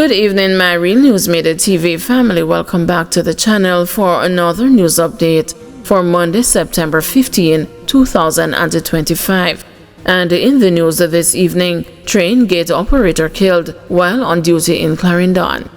Good evening, my Real News Midday TV family. Welcome back to the channel for another news update for Monday, September 15, 2025. And in the news this evening, train gate operator killed while on duty in Clarendon.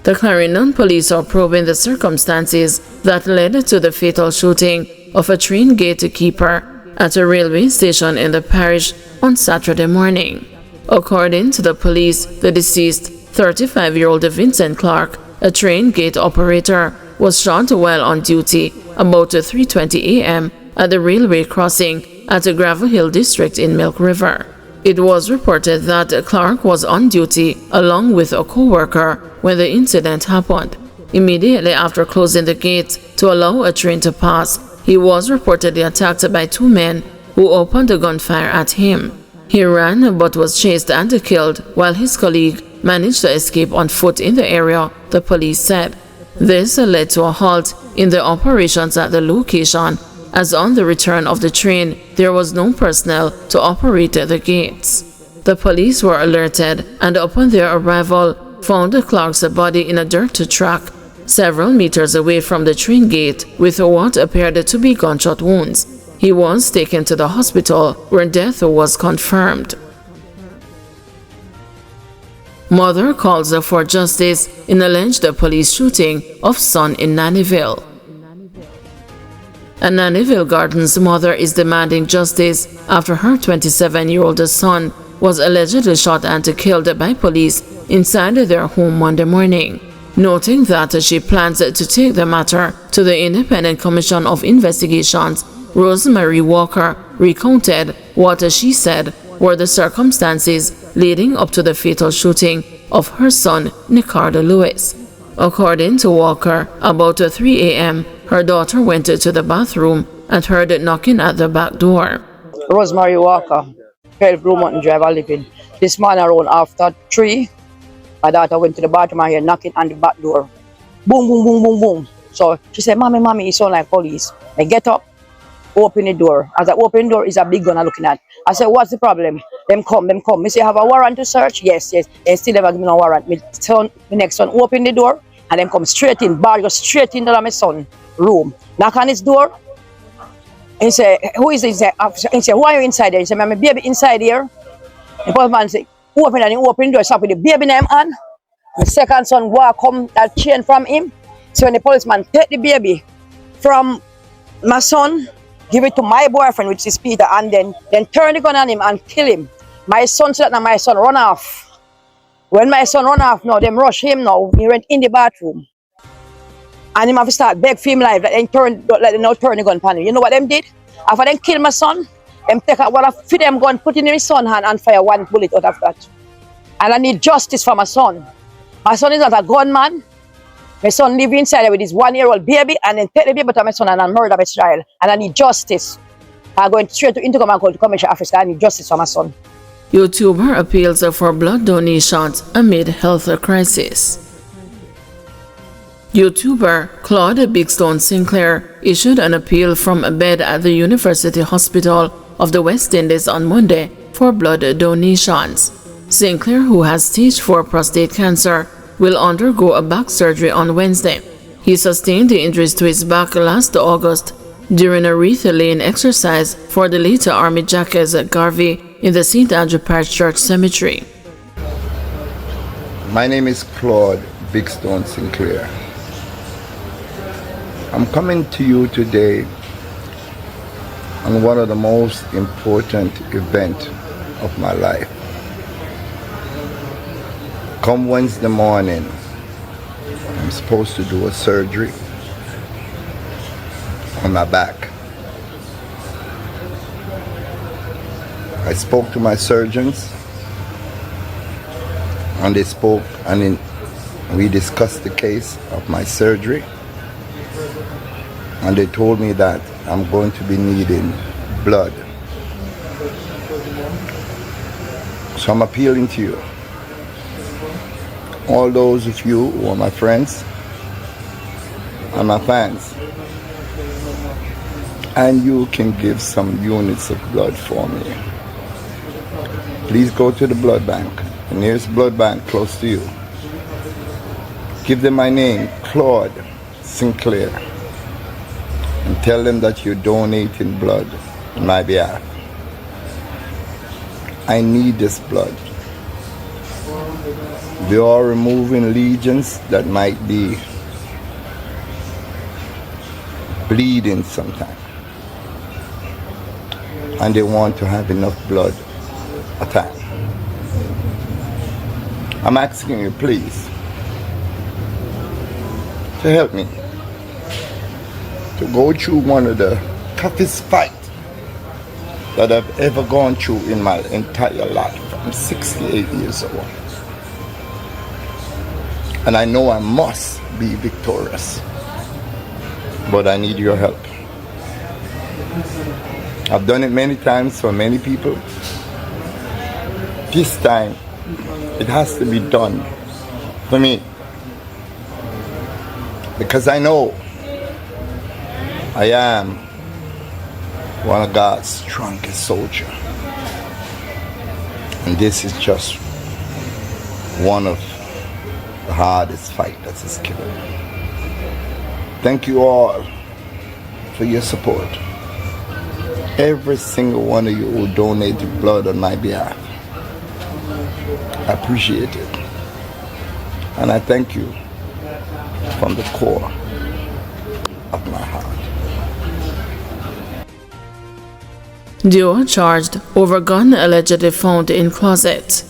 The Clarendon police are probing the circumstances that led to the fatal shooting of a train gatekeeper at a railway station in the parish on Saturday morning. According to the police, the deceased 35-year-old Vincent Clark, a train gate operator, was shot while on duty about 3:20 a.m. at the railway crossing at the Gravel Hill district in Milk River. It was reported that Clark was on duty along with a co-worker when the incident happened. Immediately after closing the gate to allow a train to pass, he was reportedly attacked by two men who opened a gunfire at him. He ran but was chased and killed while his colleague managed to escape on foot in the area, the police said. This led to a halt in the operations at the location, as on the return of the train, there was no personnel to operate the gates. The police were alerted and upon their arrival, found Clark's body in a dirt track several meters away from the train gate with what appeared to be gunshot wounds. He was taken to the hospital where death was confirmed. Mother calls for justice in alleged police shooting of son in Nannyville. A Nannyville Gardens mother is demanding justice after her 27-year-old son was allegedly shot and killed by police inside their home Monday morning, noting that she plans to take the matter to the Independent Commission of Investigations. Rosemary Walker recounted what she said were the circumstances leading up to the fatal shooting of her son, Nicardo Lewis. According to Walker, about 3 a.m., her daughter went to the bathroom and heard knocking at the back door. Rosemary Walker, 12 Blue Mountain Drive, I live in. This morning around after 3, my daughter went to the bathroom and heard knocking on the back door. Boom, boom, boom, boom, boom. So she said, Mommy, it sounds like police. I get up, open the door. As I open the door, is a big gun I'm looking at. I said, what's the problem? Them come. Me say, have a warrant to search? Yes. They still never give me no warrant. My next son open the door and them come straight in. Bar go straight into my son's room. Knock on his door. And he say, who is this? He say, who are you inside there? He say, my baby inside here. The policeman say, open, and he open the door, stop with the baby name on. The second son walk come that chain from him. So when the policeman take the baby from my son, give it to my boyfriend, which is Peter, and then turn the gun on him and kill him. My son said that my son run off. When my son run off now, them rush him now. He went in the bathroom. And him have to start beg for him life, let them turn the gun on him. You know what them did? After them kill my son, them take out one of them gun, put it in his son's hand and fire one bullet out of that. And I need justice for my son. My son is not a gunman. My son live inside with his 1-year-old baby and then take the baby to my son and murder my child. And I need justice. I'm going straight to Intercom and call to Commercial Office. I need justice for my son. YouTuber appeals for blood donations amid health crisis. YouTuber Claude Big Stone Sinclair issued an appeal from a bed at the University Hospital of the West Indies on Monday for blood donations. Sinclair, who has stage 4 prostate cancer, will undergo a back surgery on Wednesday. He sustained the injuries to his back last August during a wreath-laying exercise for the late Army Jacques Garvey in the St. Andrew Parish Church Cemetery. My name is Claude Big Stone Sinclair. I'm coming to you today on one of the most important events of my life. Come Wednesday morning, I'm supposed to do a surgery on my back. I spoke to my surgeons and they spoke and we discussed the case of my surgery, and they told me that I'm going to be needing blood. So I'm appealing to you, all those of you who are my friends and my fans, and you can give some units of blood for me. Please go to the blood bank the nearest blood bank close to you. Give them my name, Claude Sinclair, and tell them that you're donating blood on my behalf. I need this blood. They are removing lesions that might be bleeding sometime, and they want to have enough blood a time. I'm asking you, please, to help me to go through one of the toughest fights that I've ever gone through in my entire life. I'm 68 years old, and I know I must be victorious, but I need your help. I've done it many times for many people. This time, it has to be done for me, because I know I am one of God's strongest soldiers, and this is just one of the hardest fight that is given. Thank you all for your support. Every single one of you who donated blood on my behalf, I appreciate it, and I thank you from the core of my heart. Duo charged over gun allegedly found in closet.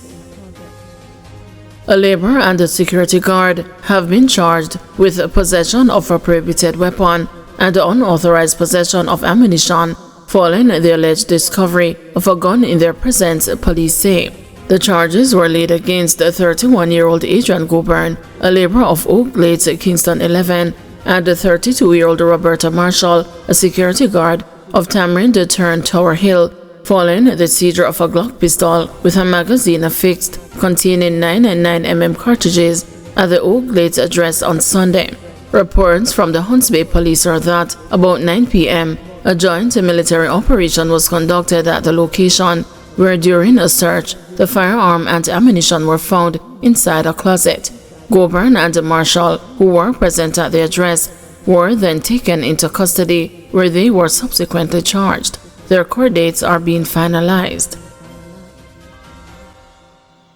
A labor and a security guard have been charged with possession of a prohibited weapon and unauthorized possession of ammunition following the alleged discovery of a gun in their presence, police say. The charges were laid against 31-year-old Adrian Goburn, a laborer of Oak Glades, Kingston 11, and 32-year-old Roberta Marshall, a security guard of Tamarind Turn Tower Hill, following the seizure of a Glock pistol with a magazine affixed containing 9.9mm cartridges at the Oak Glades address on Sunday. Reports from the Hunts Bay Police are that about 9 p.m., a joint military operation was conducted at the location, where during a search, the firearm and ammunition were found inside a closet. Goburn and Marshall, who were present at the address, were then taken into custody, where they were subsequently charged. Their court dates are being finalized.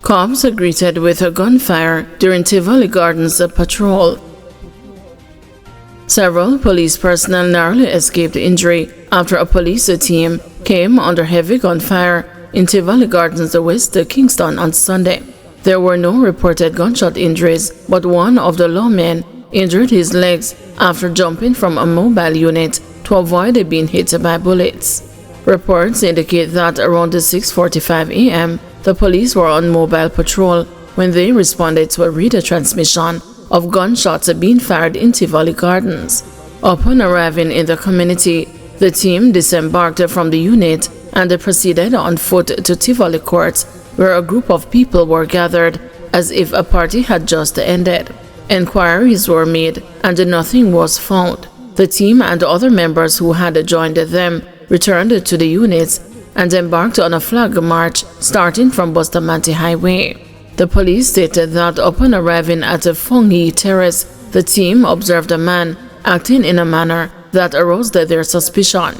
Cops are greeted with a gunfire during Tivoli Gardens patrol. Several police personnel narrowly escaped injury after a police team came under heavy gunfire in Tivoli Gardens West, Kingston on Sunday. There were no reported gunshot injuries, but one of the lawmen injured his legs after jumping from a mobile unit to avoid being hit by bullets. Reports indicate that around 6:45 a.m., the police were on mobile patrol when they responded to a radio transmission of gunshots being fired in Tivoli Gardens. Upon arriving in the community, the team disembarked from the unit and proceeded on foot to Tivoli Court, where a group of people were gathered as if a party had just ended. Enquiries were made and nothing was found. The team and other members who had joined them returned to the units and embarked on a flag march starting from Bustamante Highway. The police stated that upon arriving at Fungi Terrace, the team observed a man acting in a manner that aroused their suspicion.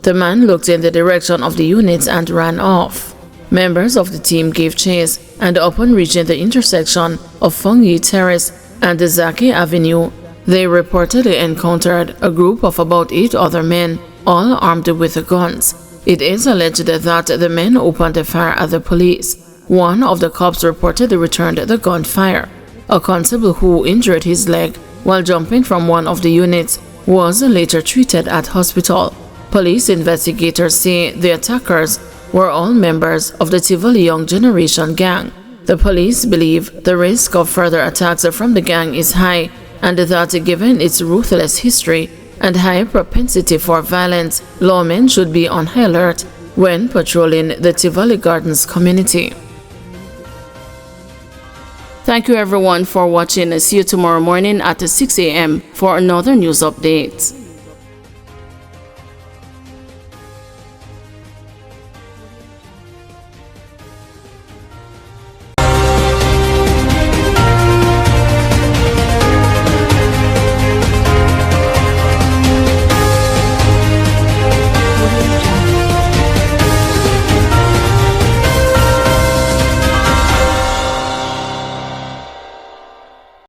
The man looked in the direction of the units and ran off. Members of the team gave chase, and upon reaching the intersection of Fungi Terrace and Zaki Avenue, they reportedly encountered a group of about 8 other men, all armed with guns. It is alleged that the men opened fire at the police. One of the cops reportedly returned the gunfire. A constable who injured his leg while jumping from one of the units was later treated at hospital. Police investigators say the attackers were all members of the Tivoli Young Generation gang. The police believe the risk of further attacks from the gang is high, and that given its ruthless history and high propensity for violence, lawmen should be on high alert when patrolling the Tivoli Gardens community. Thank you everyone for watching. See you tomorrow morning at 6 a.m. for another news update.